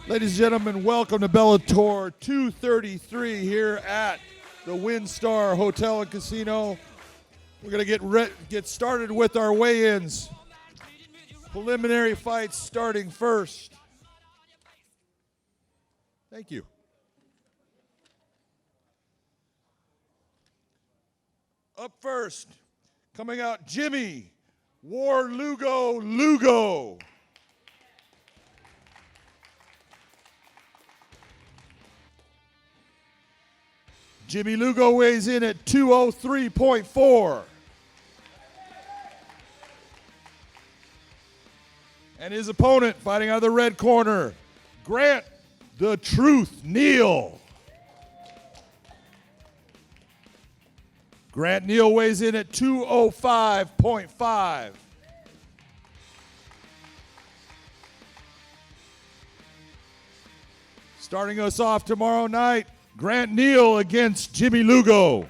Ladies and gentlemen, welcome to Bellator 233 here at the WinStar Hotel and Casino. We're going to get started with our weigh-ins. Preliminary fights starting first. Thank you. Up first, coming out, Jimmy Lugo. Jimmy Lugo weighs in at 203.4. And his opponent, fighting out of the red corner, Grant the Truth Neal. Grant Neal weighs in at 205.5. Starting us off tomorrow night, Grant Neal against Jimmy Lugo.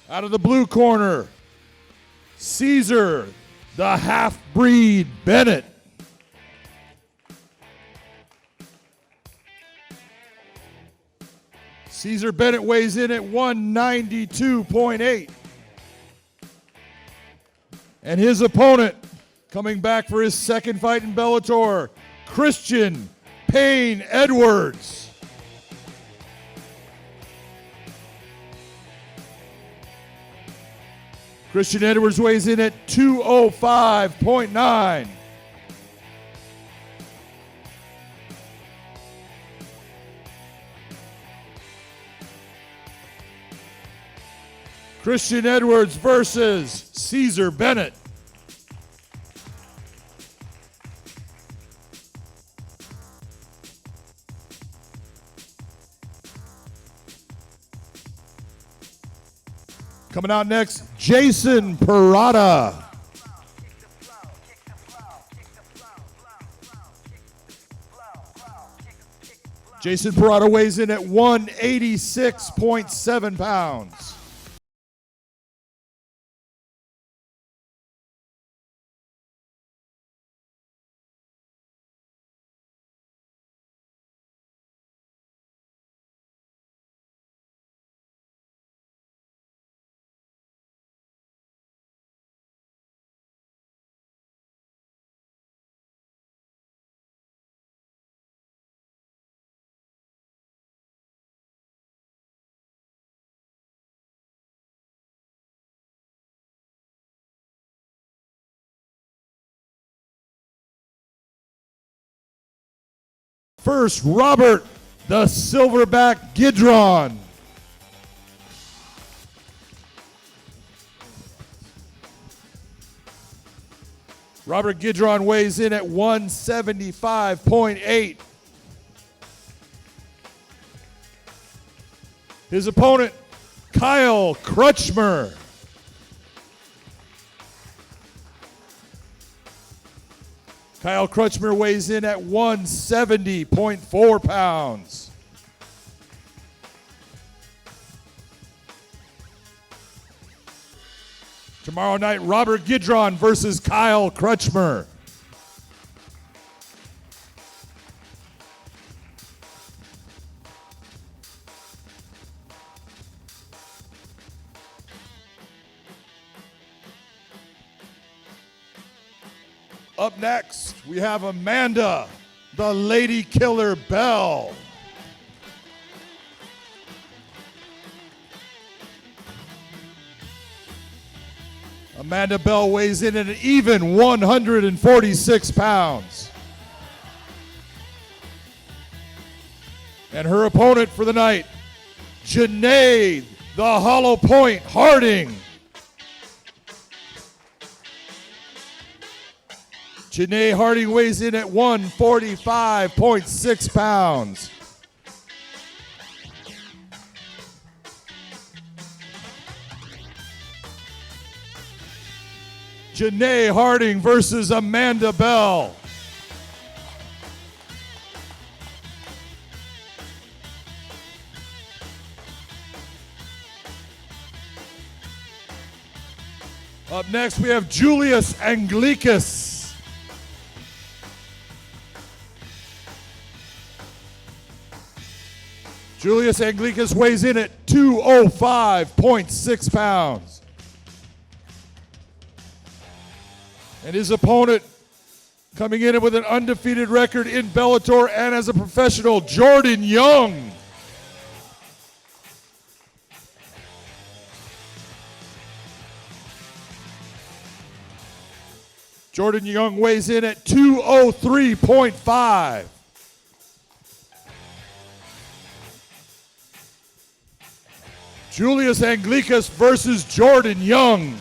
Out of the blue corner, Caesar, the half-breed Bennett. Caesar Bennett weighs in at 192.8. And his opponent, coming back for his second fight in Bellator, Christian Payne Edwards. Christian Edwards weighs in at 205.9. Christian Edwards versus Caesar Bennett. Coming out next, Jason Parada. Jason Parada weighs in at 186.7 pounds. First, Robert the Silverback Gidron. Robert Gidron weighs in at 175.8. His opponent, Kyle Crutchmer. Kyle Crutchmer weighs in at 170.4 pounds. Tomorrow night, Robert Gidron versus Kyle Crutchmer. Up next, we have Amanda, the Lady Killer Bell. Amanda Bell weighs in at an even 146 pounds. And her opponent for the night, Janae, the Hollow Point Harding. Janae Harding weighs in at 145.6 pounds. Janae Harding versus Amanda Bell. Up next, we have Julius Anglickas. Julius Anglickas weighs in at 205.6 pounds. And his opponent, coming in with an undefeated record in Bellator and as a professional, Jordan Young. Jordan Young weighs in at 203.5. Julius Anglickas versus Jordan Young.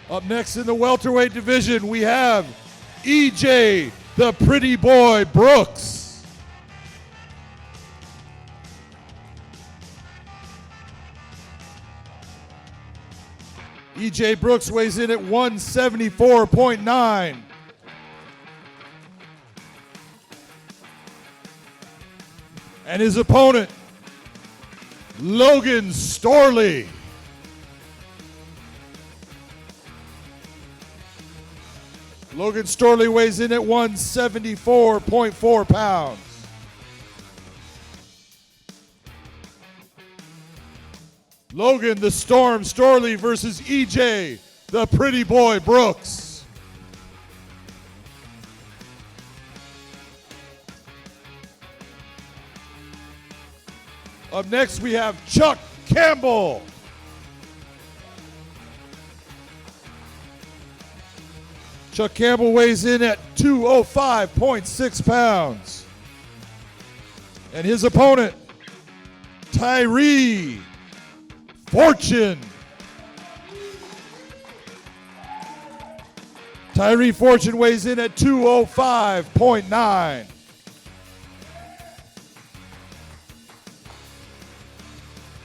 Up next in the welterweight division, we have EJ, the Pretty Boy Brooks. EJ Brooks weighs in at 174.9. And his opponent, Logan Storley. Logan Storley weighs in at 174.4 pounds. Logan the Storm Storley versus EJ the Pretty Boy Brooks. Up next we have Chuck Campbell. Chuck Campbell weighs in at 205.6 pounds. And his opponent, Tyree Fortune. Tyree Fortune weighs in at 205.9.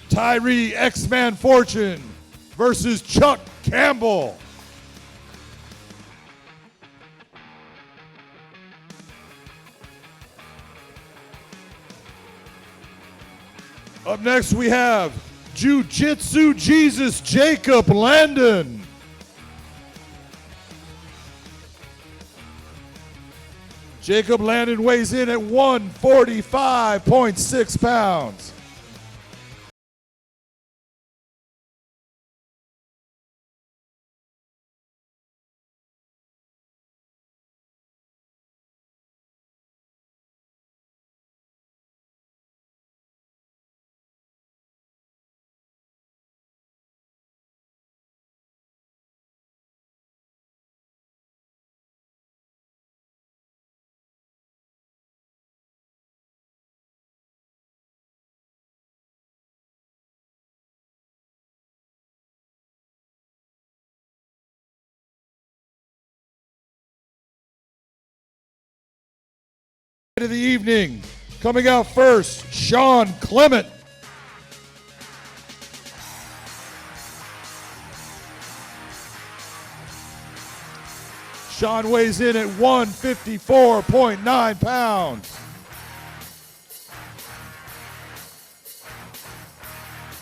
Tyree X-Man Fortune versus Chuck Campbell. Up next we have Jiu-Jitsu Jesus Jacob Landon. Jacob Landon weighs in at 145.6 pounds. Of the evening, coming out first, Sean Clement. Sean weighs in at 154.9 pounds.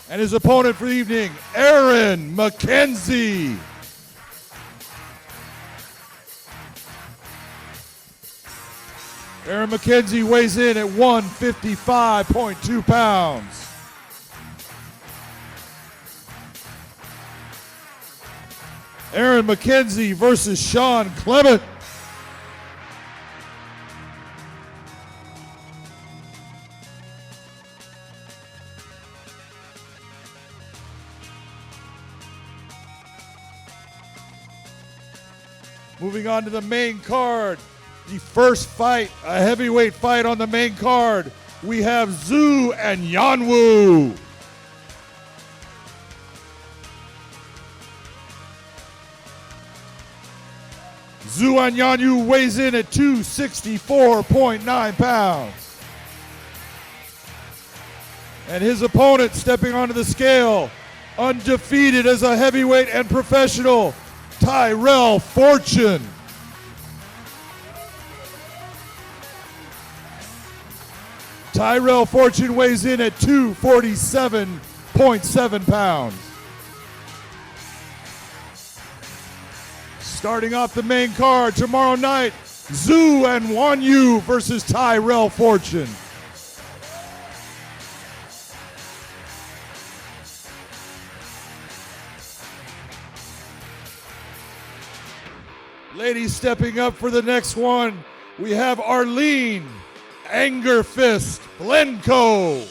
And his opponent for the evening, Aaron McKenzie. Aaron McKenzie weighs in at 155.2 pounds. Aaron McKenzie versus Sean Clement. Moving on to the main card. The first fight, a heavyweight fight on the main card. We have Zhu and Yanwu. Zhu and Yanwu weighs in at 264.9 pounds. And his opponent stepping onto the scale, undefeated as a heavyweight and professional, Tyrell Fortune. Tyrell Fortune weighs in at 247.7 pounds. Starting off the main card tomorrow night, Zhu and Wan Yu versus Tyrell Fortune. Ladies stepping up for the next one, we have Arlene Anger Fist Blenko.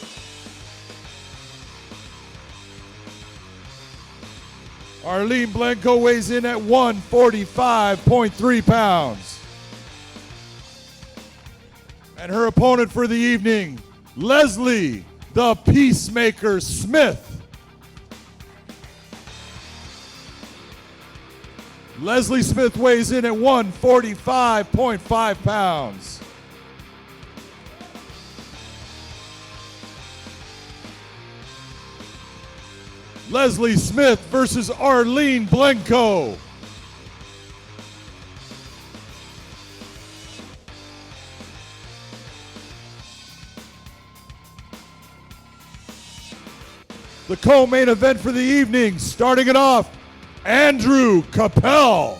Arlene Blenko weighs in at 145.3 pounds. And her opponent for the evening, Leslie the Peacemaker Smith. Leslie Smith weighs in at 145.5 pounds. Leslie Smith versus Arlene Blenko. The co-main event for the evening, starting it off, Andrew Capel.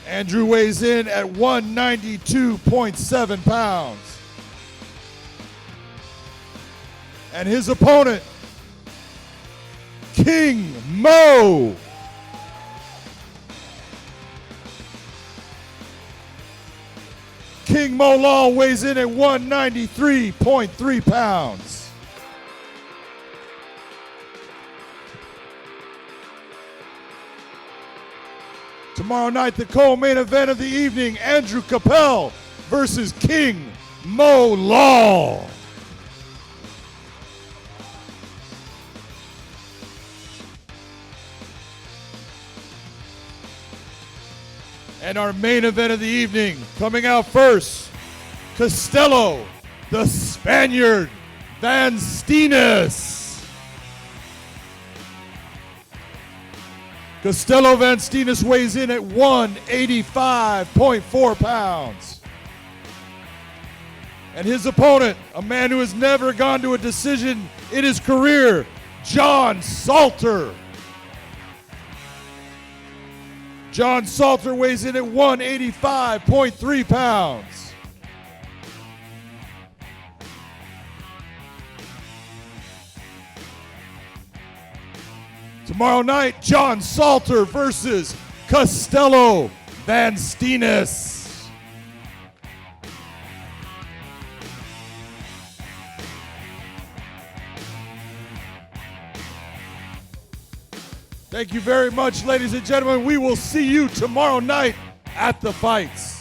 Andrew weighs in at 192.7 pounds. And his opponent, King Mo. King Mo Law weighs in at 193.3 pounds. Tomorrow night, the co-main event of the evening, Andrew Capel versus King Mo Law. And our main event of the evening, coming out first, Costello, the Spaniard, Van Steenis. Costello Van Steenis weighs in at 185.4 pounds. And his opponent, a man who has never gone to a decision in his career, John Salter. John Salter weighs in at 185.3 pounds. Tomorrow night, John Salter versus Costello Van Steenis. Thank you very much, ladies and gentlemen. We will see you tomorrow night at the fights.